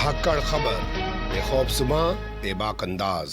धाकड़ खबर बेखौफजुमा बेबाक अंदाज।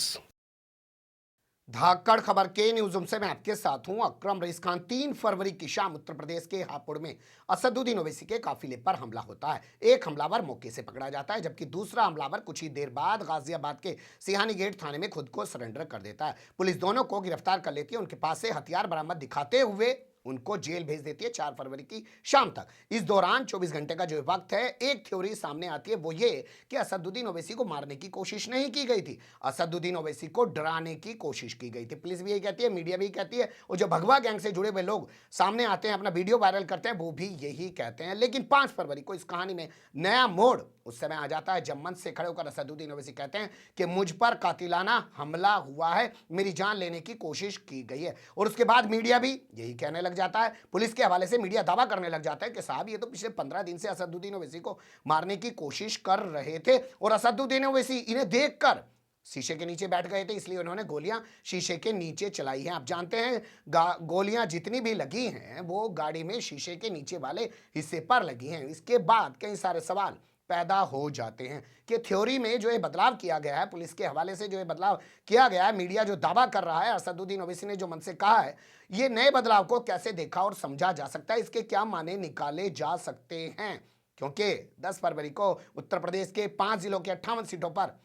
धाकड़ खबर के न्यूज रूम से मैं आपके साथ हूं अकरम रईस खान। 3 फरवरी की शाम उत्तर प्रदेश के हापुड़ में असदुद्दीन ओवैसी के काफिले पर हमला होता है। एक हमलावर मौके से पकड़ा जाता है, जबकि दूसरा हमलावर कुछ ही देर बाद गाजियाबाद के सिहानी गेट थाने में खुद को सरेंडर कर देता है। पुलिस दोनों को गिरफ्तार कर लेती है। उनके पास से हथियार बरामद दिखाते हुए उनको जेल भेज देती है 4 फरवरी की शाम तक। इस दौरान 24 घंटे का जो वक्त है, एक थ्योरी सामने आती है, वो ये कि असदुद्दीन ओवैसी को मारने की कोशिश नहीं की गई थी, असदुद्दीन ओवैसी को डराने की कोशिश की गई थी। पुलिस भी यही कहती है, मीडिया भी कहती है, और जो भगवा गैंग से जुड़े हुए लोग सामने आते हैं, अपना वीडियो वायरल करते हैं, वो भी यही कहते हैं। लेकिन 5 फरवरी को इस कहानी में नया मोड़ उस समय आ जाता है जब मंच से खड़े होकर असदुद्दीन ओवैसी कहते हैं कि मुझ पर कातिलाना हमला हुआ है, मेरी जान लेने की कोशिश की गई है। और उसके बाद मीडिया भी यही कहने लग जाता है। पुलिस के हवाले से मीडिया दावा करने लग जाता है कि साहब ये तो पिछले 15 दिन से असदुद्दीन ओवैसी को मारने की कोशिश कर रहे थे, और असदुद्दीन ओवैसी इन्हें देखकर शीशे के नीचे बैठ गए थे, इसलिए उन्होंने गोलियां शीशे के नीचे चलाई हैं। आप जानते हैं गोलियां जितनी भी लगी हैं वो गाड़ी में शीशे के नीचे वाले हिस्से पर लगी हैं। इसके बाद कई सारे सवाल पैदा हो जाते हैं कि थ्योरी में जो ये बदलाव किया गया है, पुलिस के हवाले से जो ये बदलाव किया गया है, मीडिया जो दावा कर रहा है, असदुद्दीन ओवैसी ने जो मन से कहा है, ये नए बदलाव को कैसे देखा और समझा जा सकता है, इसके क्या माने निकाले जा सकते हैं। क्योंकि 10 फरवरी को उत्तर प्रदेश के 5 जिलों के 58 सीटों पर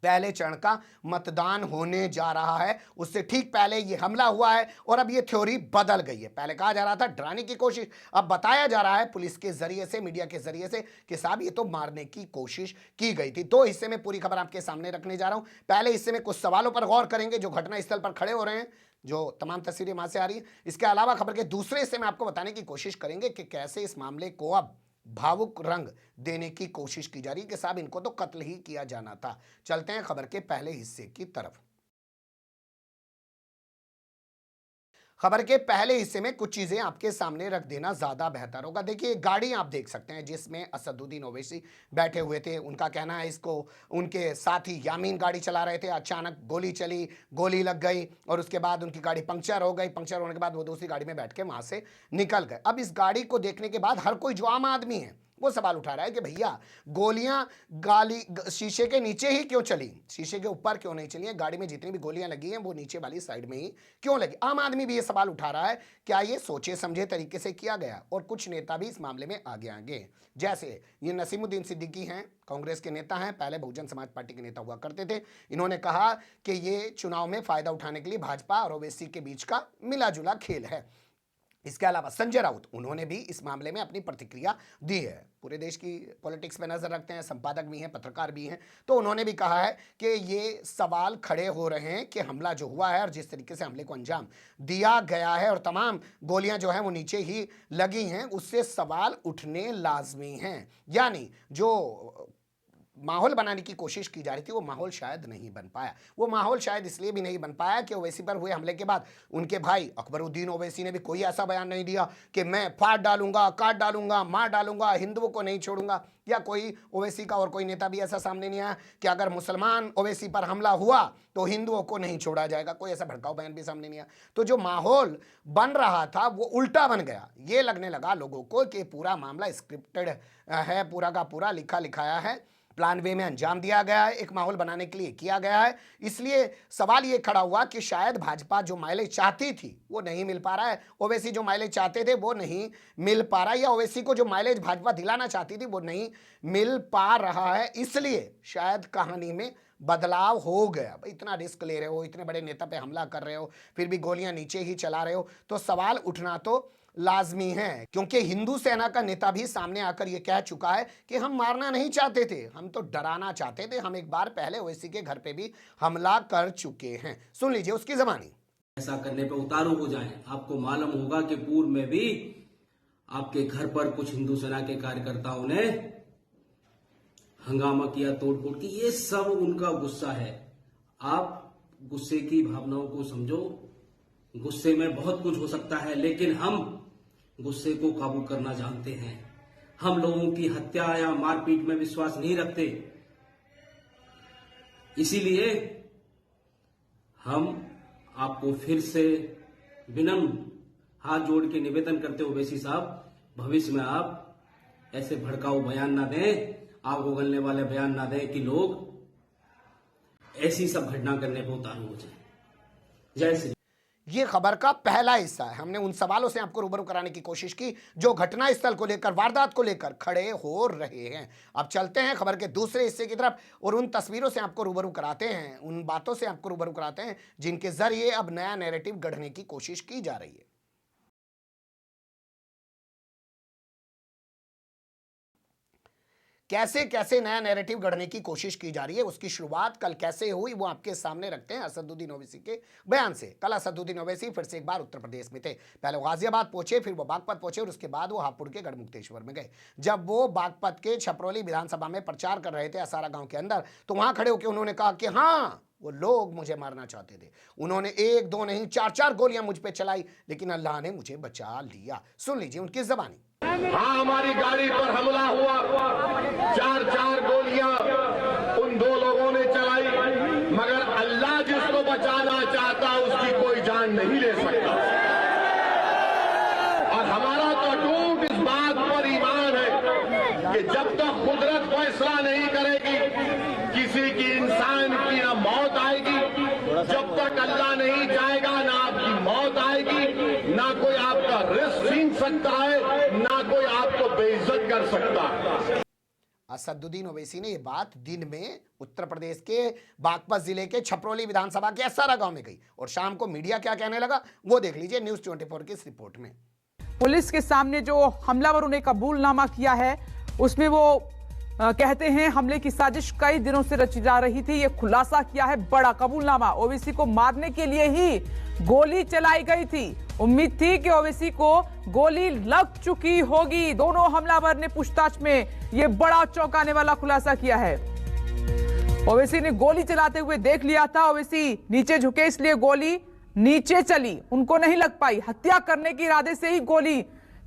पहले चरण का मतदान होने जा रहा है। उससे ठीक पहले ये हमला हुआ है और अब ये थ्योरी बदल गई है। पहले कहा जा रहा था डराने की कोशिश, अब बताया जा रहा है पुलिस के जरिए से, मीडिया के जरिए से, कि साहब ये तो मारने की कोशिश की गई थी। 2 हिस्से में पूरी खबर आपके सामने रखने जा रहा हूं। पहले हिस्से में कुछ सवालों पर गौर करेंगे जो घटनास्थल पर खड़े हो रहे हैं, जो तमाम तस्वीरें वहां से आ रही है। इसके अलावा खबर के दूसरे हिस्से में आपको बताने की कोशिश करेंगे कि कैसे इस मामले को अब भावुक रंग देने की कोशिश की जा रही है कि साहब इनको तो कत्ल ही किया जाना था। चलते हैं खबर के पहले हिस्से की तरफ। खबर के पहले हिस्से में कुछ चीजें आपके सामने रख देना ज्यादा बेहतर होगा। देखिए, गाड़ी आप देख सकते हैं जिसमें असदुद्दीन ओवैसी बैठे हुए थे। उनका कहना है इसको उनके साथी यामीन गाड़ी चला रहे थे, अचानक गोली चली, गोली लग गई और उसके बाद उनकी गाड़ी पंक्चर हो गई। पंक्चर होने के बाद वो दूसरी गाड़ी में बैठ के वहां से निकल गए। अब इस गाड़ी को देखने के बाद हर कोई जो आम आदमी है वो सवाल उठा रहा है कि भैया गोलियां शीशे के नीचे ही क्यों चली, शीशे के ऊपर क्यों नहीं चली हैं? गाड़ी में जितनी भी गोलियां लगी हैं वो नीचे वाली साइड में ही क्यों लगी? आम आदमी भी ये सवाल उठा रहा है, क्या ये सोचे समझे तरीके से किया गया? और कुछ नेता भी इस मामले में आगे आगे, जैसे ये नसीमुद्दीन सिद्दीकी हैं, कांग्रेस के नेता हैं, पहले बहुजन समाज पार्टी के नेता हुआ करते थे। इन्होंने कहा कि ये चुनाव में फायदा उठाने के लिए भाजपा और ओवैसी के बीच का मिला जुला खेल है। इसके अलावा संजय राउत, उन्होंने भी इस मामले में अपनी प्रतिक्रिया दी है। पूरे देश की पॉलिटिक्स पे नजर रखते हैं, संपादक भी हैं, पत्रकार भी हैं, तो उन्होंने भी कहा है कि ये सवाल खड़े हो रहे हैं कि हमला जो हुआ है और जिस तरीके से हमले को अंजाम दिया गया है और तमाम गोलियां जो हैं वो नीचे ही लगी हैं, उससे सवाल उठने लाजमी हैं। यानी जो माहौल बनाने की कोशिश की जा रही थी वो माहौल शायद नहीं बन पाया। वो माहौल शायद इसलिए भी नहीं बन पाया कि ओवैसी पर हुए हमले के बाद उनके भाई अकबरुद्दीन ओवैसी ने भी कोई ऐसा बयान नहीं दिया कि मैं फाड़ डालूंगा, काट डालूंगा, मार डालूंगा, हिंदुओं को नहीं छोड़ूंगा। या कोई ओवैसी का और कोई नेता भी ऐसा सामने नहीं आया कि अगर मुसलमान ओवैसी पर हमला हुआ तो हिंदुओं को नहीं छोड़ा जाएगा। कोई ऐसा भड़काऊ बयान भी सामने नहीं आया। तो जो माहौल बन रहा था वो उल्टा बन गया। ये लगने लगा लोगों को कि पूरा मामला स्क्रिप्टेड है, पूरा का पूरा लिखा लिखाया है, प्लान वे में अंजाम दिया गया है, एक माहौल बनाने के लिए किया गया है। इसलिए सवाल ये खड़ा हुआ कि शायद भाजपा जो माइलेज चाहती थी वो नहीं मिल पा रहा है, ओवैसी जो माइलेज चाहते थे वो नहीं मिल पा रहा है, या ओवैसी को जो माइलेज भाजपा दिलाना चाहती थी वो नहीं मिल पा रहा है। इसलिए शायद कहानी में बदलाव हो गया। भाई इतना रिस्क ले रहे हो, इतने बड़े नेता पे हमला कर रहे हो, फिर भी गोलियां नीचे ही चला रहे हो, तो सवाल उठना तो लाजमी है। क्योंकि हिंदू सेना का नेता भी सामने आकर यह कह चुका है कि हम मारना नहीं चाहते थे, हम तो डराना चाहते थे, हम एक बार पहले ओवैसी के घर पे भी हमला कर चुके हैं। सुन लीजिए उसकी जबानी। ऐसा करने पे उतारू हो जाएं। आपको मालूम होगा कि पूर्व में भी आपके घर पर कुछ हिंदू सेना के कार्यकर्ताओं ने हंगामा किया, तोड़फोड़ की। ये सब उनका गुस्सा है। आप गुस्से की भावनाओं को समझो। गुस्से में बहुत कुछ हो सकता है, लेकिन हम गुस्से को काबू करना जानते हैं। हम लोगों की हत्या या मारपीट में विश्वास नहीं रखते। इसीलिए हम आपको फिर से विनम्र हाथ जोड़ के निवेदन करते हो, ओवैसी साहब, भविष्य में आप ऐसे भड़काऊ बयान ना दें आग उगलने वाले बयान ना दें कि लोग ऐसी सब घटना करने पर उतारू हो जाए। जय श्री। ये खबर का पहला हिस्सा है। हमने उन सवालों से आपको रूबरू कराने की कोशिश की जो घटना स्थल को लेकर, वारदात को लेकर खड़े हो रहे हैं। अब चलते हैं खबर के दूसरे हिस्से की तरफ और उन तस्वीरों से आपको रूबरू कराते हैं, उन बातों से आपको रूबरू कराते हैं जिनके जरिए अब नया नैरेटिव गढ़ने की कोशिश की जा रही है। कैसे कैसे नया नैरेटिव गढ़ने की कोशिश की जा रही है, उसकी शुरुआत कल कैसे हुई वो आपके सामने रखते हैं असदुद्दीन ओवैसी के बयान से। कल असदुद्दीन ओवैसी फिर से एक बार उत्तर प्रदेश में थे। पहले गाजियाबाद पहुंचे, फिर वो बागपत पहुंचे और उसके बाद वो हापुड़ के गढ़मुक्तेश्वर में गए। जब वो बागपत के छपरौली विधानसभा में प्रचार कर रहे थे असारा गांव के अंदर, तो वहां खड़े होकर उन्होंने कहा कि हाँ, वो लोग मुझे मारना चाहते थे। उन्होंने एक दो नहीं 4-4 गोलियां मुझ पे चलाई, लेकिन अल्लाह ने मुझे बचा लिया। सुन लीजिए उनकी जबानी। हाँ, हमारी गाड़ी पर हमला हुआ, 4-4 गोलियां उन दो लोगों ने चलाई, मगर अल्लाह जिसको बचाना चाहता उसकी कोई जान नहीं ले सकता। और हमारा तो अटूट इस बात पर ईमान है कि जब तक कुदरत फैसला नहीं करेगी किसी की इंसान की ना मौत आएगी, जब तक अल्लाह नहीं जाएगा ना आपकी मौत आएगी, ना कोई आपका रिस्क छीन सकता है, ना कोई आपको बेइज्जत कर सकता है। असदुद्दीन ओवैसी ने यह बात दिन में उत्तर प्रदेश के बागपत जिले के छपरौली विधानसभा के असारा गांव में गई और शाम को मीडिया क्या कहने लगा वो देख लीजिए न्यूज़ 24 की इस रिपोर्ट में। पुलिस के सामने जो हमलावरों ने कबूलनामा किया है उसमें वो कहते हैं हमले की साजिश कई दिनों से रची जा रही थी। ये खुलासा किया है बड़ा कबूलनामा। ओवैसी को मारने के लिए ही गोली चलाई गई थी। उम्मीद थी कि ओवैसी को गोली लग चुकी होगी। दोनों हमलावर ने पूछताछ में यह बड़ा चौंकाने वाला खुलासा किया है। ओवैसी ने गोली चलाते हुए देख लिया था। ओवैसी नीचे झुके इसलिए गोली नीचे चली, उनको नहीं लग पाई। हत्या करने के इरादे से ही गोली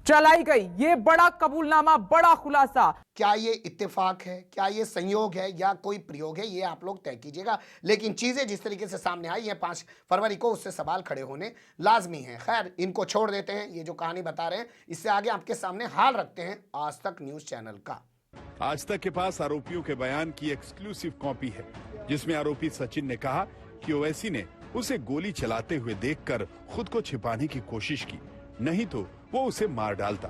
चलाई गई। ये बड़ा कबूलनामा, बड़ा खुलासा। क्या ये इत्तेफाक है, क्या ये संयोग है या कोई प्रयोग है, ये आप लोग तय कीजिएगा। लेकिन चीजें जिस तरीके से सामने आई है 5 फरवरी को, उससे सवाल खड़े होने लाजमी हैं। खैर, इनको छोड़ देते हैं। ये जो कहानी बता रहे हैं इससे आगे आपके सामने हाल रखते हैं आज तक न्यूज चैनल का। आज तक के पास आरोपियों के बयान की एक्सक्लूसिव कॉपी है, जिसमें आरोपी सचिन ने कहा कि ओवैसी ने उसे गोली चलाते हुए देखकर खुद को छिपाने की कोशिश की, नहीं तो वो उसे मार डालता।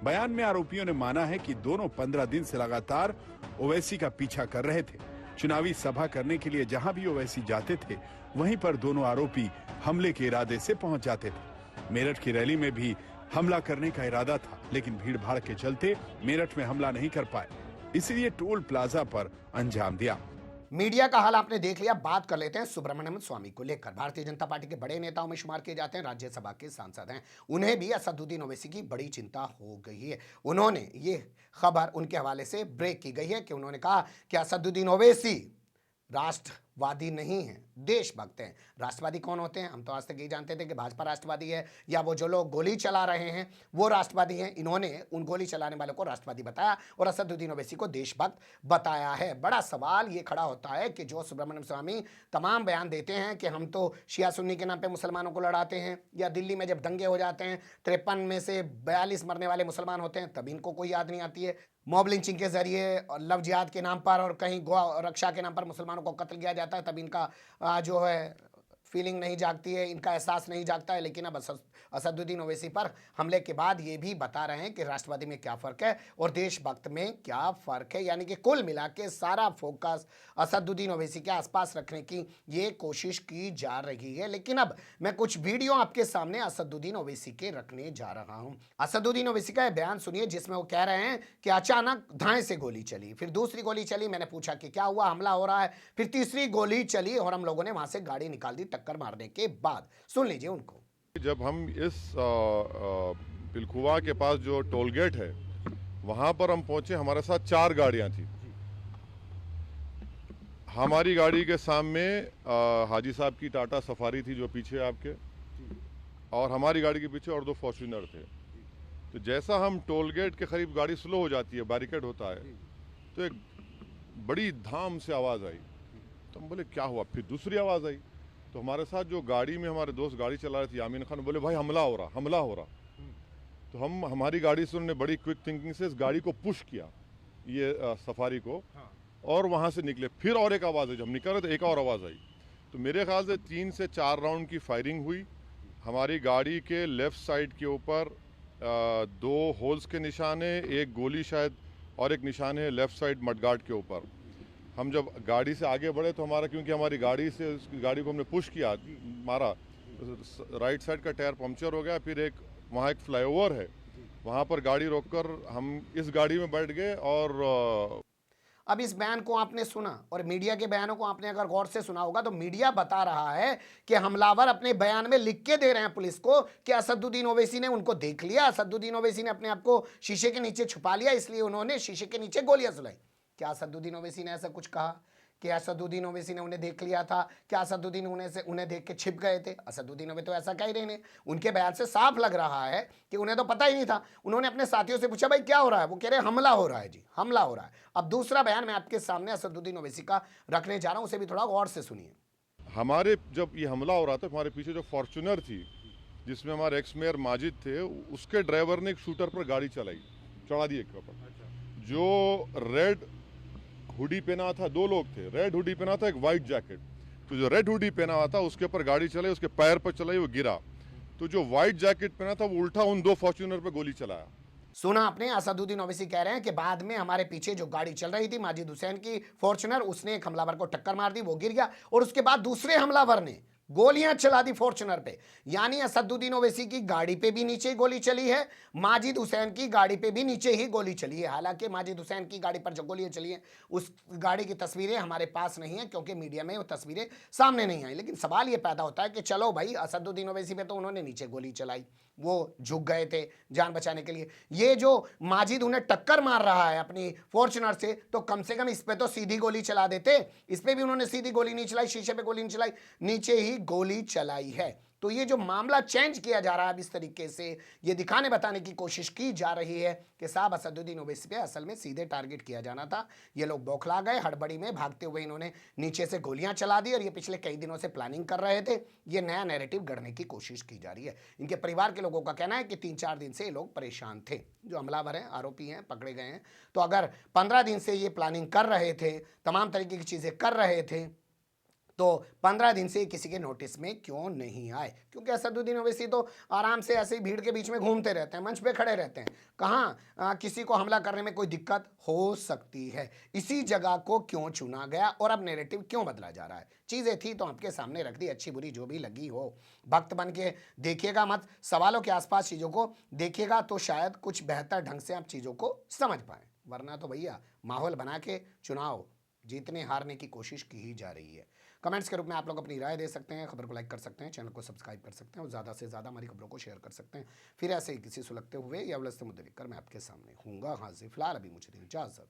बयान में आरोपियों ने माना है कि दोनों 15 दिन से लगातार ओवैसी का पीछा कर रहे थे। चुनावी सभा करने के लिए जहां भी ओवैसी जाते थे वहीं पर दोनों आरोपी हमले के इरादे से पहुंच जाते थे। मेरठ की रैली में भी हमला करने का इरादा था, लेकिन भीड़ भाड़ के चलते मेरठ में हमला नहीं कर पाए, इसलिए टोल प्लाजा पर अंजाम दिया। मीडिया का हाल आपने देख लिया। बात कर लेते हैं सुब्रमण्यम स्वामी को लेकर। भारतीय जनता पार्टी के बड़े नेताओं में शुमार किए जाते हैं, राज्यसभा के सांसद हैं। उन्हें भी असदुद्दीन ओवैसी की बड़ी चिंता हो गई है। उन्होंने ये खबर उनके हवाले से ब्रेक की गई है कि उन्होंने कहा कि असदुद्दीन ओवैसी राष्ट्रवादी नहीं है, देशभक्त हैं। राष्ट्रवादी कौन होते हैं? हम तो आज तक यही जानते थे कि भाजपा राष्ट्रवादी है या वो जो लोग गोली चला रहे हैं वो राष्ट्रवादी हैं। इन्होंने उन गोली चलाने वालों को राष्ट्रवादी बताया और असदुद्दीन ओवैसी को देशभक्त बताया है। बड़ा सवाल ये खड़ा होता है कि जो सुब्रमण्यम स्वामी तमाम बयान देते हैं कि हम तो शिया सुन्नी के नाम पे मुसलमानों को लड़ाते हैं, या दिल्ली में जब दंगे हो जाते हैं 53 में से 42 मरने वाले मुसलमान होते हैं तब इनको कोई याद नहीं आती है। मॉब लिंचिंग के जरिए और लव जिहाद के नाम पर और कहीं गौ रक्षा के नाम पर मुसलमानों को कत्ल किया जाता है तब इनका जो है फीलिंग नहीं जागती है, इनका एहसास नहीं जागता है। लेकिन अब असदुद्दीन ओवैसी पर हमले के बाद ये भी बता रहे हैं कि राष्ट्रवादी में क्या फ़र्क है और देशभक्त में क्या फ़र्क है। यानी कि कुल मिला के सारा फोकस असदुद्दीन ओवैसी के आसपास रखने की ये कोशिश की जा रही है। लेकिन अब मैं कुछ वीडियो आपके सामने असदुद्दीन ओवैसी के रखने जा रहा हूँ। असदुद्दीन ओवैसी का बयान सुनिए जिसमें वो कह रहे हैं कि अचानक धाएं से गोली चली, फिर दूसरी गोली चली, मैंने पूछा कि क्या हुआ, हमला हो रहा है, फिर तीसरी गोली चली और हम लोगों ने वहां से गाड़ी निकाल दी टक्कर मारने के बाद। सुन लीजिए उनको। जब हम इस पिलखुवा के पास जो टोल गेट है वहां पर हम पहुंचे, हमारे साथ 4 गाड़ियां थी। हमारी गाड़ी के सामने हाजी साहब की टाटा सफारी थी जो पीछे आपके, और हमारी गाड़ी के पीछे और 2 फॉर्च्यूनर थे। तो जैसा हम टोल गेट के करीब गाड़ी स्लो हो जाती है, बैरिकेड होता है, तो एक बड़ी धाम से आवाज़ आई। तो हम बोले क्या हुआ, फिर दूसरी आवाज़ आई। तो हमारे साथ जो गाड़ी में हमारे दोस्त गाड़ी चला रहे थे यामीन खान, बोले भाई हमला हो रहा, हमला हो रहा। तो हमारी गाड़ी से उन्होंने बड़ी क्विक थिंकिंग से इस गाड़ी को पुश किया ये सफारी को, और वहाँ से निकले। फिर और एक आवाज़ है, जब हम निकल रहे थे एक और आवाज़ आई, तो मेरे ख्याल से 3 से 4 राउंड की फायरिंग हुई। हमारी गाड़ी के लेफ़्ट साइड के ऊपर 2 होल्स के निशान है, एक गोली शायद, और एक निशान है लेफ़्ट साइड मडगार्ड के ऊपर। हम जब गाड़ी से आगे बढ़े तो हमारा, क्योंकि हमारी गाड़ी से उस गाड़ी को हमने पुश किया, मारा, राइट साइड का टायर पंक्चर हो गया। फिर एक वहाँ एक फ्लाईओवर है, वहाँ पर गाड़ी रोककर हम इस गाड़ी में बैठ गए। और अब इस बयान को आपने सुना और मीडिया के बयानों को आपने अगर गौर से सुना होगा तो मीडिया बता रहा है कि हमलावर अपने बयान में लिख के दे रहे हैं पुलिस को कि असदुद्दीन ओवैसी ने उनको देख लिया, असदुद्दीन ओवैसी ने अपने आप को शीशे के नीचे छुपा लिया, इसलिए उन्होंने शीशे के नीचे गोलियां चलाई। क्या असदुद्दीन ओवैसी ने ऐसा कुछ कहा कि असदुद्दीन ओवैसी ने उन्हें देख लिया था? क्या असदुद्दीन उन्हें देख के छिप गए थे? असदुद्दीन ओवैसी तो ऐसा कह ही रहे हैं। उनके बयान से साफ लग रहा है कि उन्हें तो पता ही नहीं था। उन्होंने अपने साथियों से पूछा भाई क्या हो रहा है, वो कह रहे हमला हो रहा है जी, हमला हो रहा है। अब दूसरा बयान मैं आपके सामने असदुद्दीन ओवैसी का रखने जा रहा हूं, उसे भी थोड़ा गौर से सुनिए। हमारे जब ये हमला हो रहा था, हमारे पीछे जो फॉर्च्यूनर थी जिसमें हमारे एक्स मेयर माजिद थे, उसके ड्राइवर ने एक शूटर पर गाड़ी चलाई, चढ़ा दी एक ऊपर। जो रेड हुडी पहना था, 2 लोग थे, रेड हुडी पहना था, एक वाइट जैकेट। तो जो रेड हुडी पहना हुआ था उसके ऊपर गाड़ी चलाई, उसके पैर पर चलाई, वो गिरा। तो जो वाइट जैकेट पहना था वो उल्टा उन 2 फॉर्च्यूनर पे गोली चलाया। सुना आपने, असदुद्दीन ओवैसी कह रहे हैं कि बाद में हमारे पीछे जो गाड़ी चल रही थी माजिद हुसैन की फॉर्च्यूनर, उसने एक हमलावर को टक्कर मार दी, वो गिर गया, और उसके बाद दूसरे हमलावर ने गोलियां चला दी फॉर्च्यूनर पे। यानी असदुद्दीन ओवैसी की गाड़ी पे भी नीचे गोली चली है, माजिद हुसैन की गाड़ी पे भी नीचे ही गोली चली है। हालांकि माजिद हुसैन की गाड़ी पर जो गोलियां चली हैं उस गाड़ी की तस्वीरें हमारे पास नहीं है, क्योंकि मीडिया में वो तस्वीरें सामने नहीं आई। लेकिन सवाल ये पैदा होता है कि चलो भाई, असदुद्दीन ओवैसी पे तो उन्होंने नीचे गोली चलाई, वो झुक गए थे जान बचाने के लिए। ये जो माजिद उन्हें टक्कर मार रहा है अपनी फॉर्च्यूनर से, तो कम से कम इस पे तो सीधी गोली चला देते। इस पे भी उन्होंने सीधी गोली नहीं चलाई, शीशे पे गोली नहीं चलाई, नीचे ही गोली चलाई है। तो ये जो मामला चेंज किया जा रहा है इस तरीके से, ये दिखाने बताने की कोशिश की जा रही है कि साहब असदुद्दीन ओवैसी पे असल में सीधे टारगेट किया जाना था। ये लोग बौखला गए, हड़बड़ी में भागते हुए इन्होंने नीचे से गोलियां चला दी, और ये पिछले कई दिनों से प्लानिंग कर रहे थे। ये नया नैरेटिव गढ़ने की कोशिश की जा रही है। इनके परिवार के लोगों का कहना है कि 3-4 दिन से ये लोग परेशान थे, जो हमलावर हैं, आरोपी हैं, पकड़े गए हैं। तो अगर 15 दिन से ये प्लानिंग कर रहे थे, तमाम तरीके की चीजें कर रहे थे, तो 15 दिन से किसी के नोटिस में क्यों नहीं आए? क्योंकि असदुद्दीन ओवैसी तो आराम से ऐसे ही भीड़ के बीच में घूमते रहते हैं, मंच पे खड़े रहते हैं। कहाँ किसी को हमला करने में कोई दिक्कत हो सकती है? इसी जगह को क्यों चुना गया और अब नैरेटिव क्यों बदला जा रहा है? चीज़ें थी तो आपके सामने रख दी, अच्छी बुरी जो भी लगी हो। भक्त बन के देखिएगा मत, सवालों के आसपास चीज़ों को देखिएगा तो शायद कुछ बेहतर ढंग से आप चीज़ों को समझ पाएँ। वरना तो भैया माहौल बना के चुनाव जीतने हारने की कोशिश की ही जा रही है। कमेंट्स के रूप में आप लोग अपनी राय दे सकते हैं, खबर को लाइक कर सकते हैं, चैनल को सब्सक्राइब कर सकते हैं और ज़्यादा से ज़्यादा हमारी खबरों को शेयर कर सकते हैं। फिर ऐसे ही किसी सुलगते हुए या उलझते मुद्दे लेकर मैं आपके सामने हूँगा हाजिर। फिलहाल अभी मुझे इजाज़त।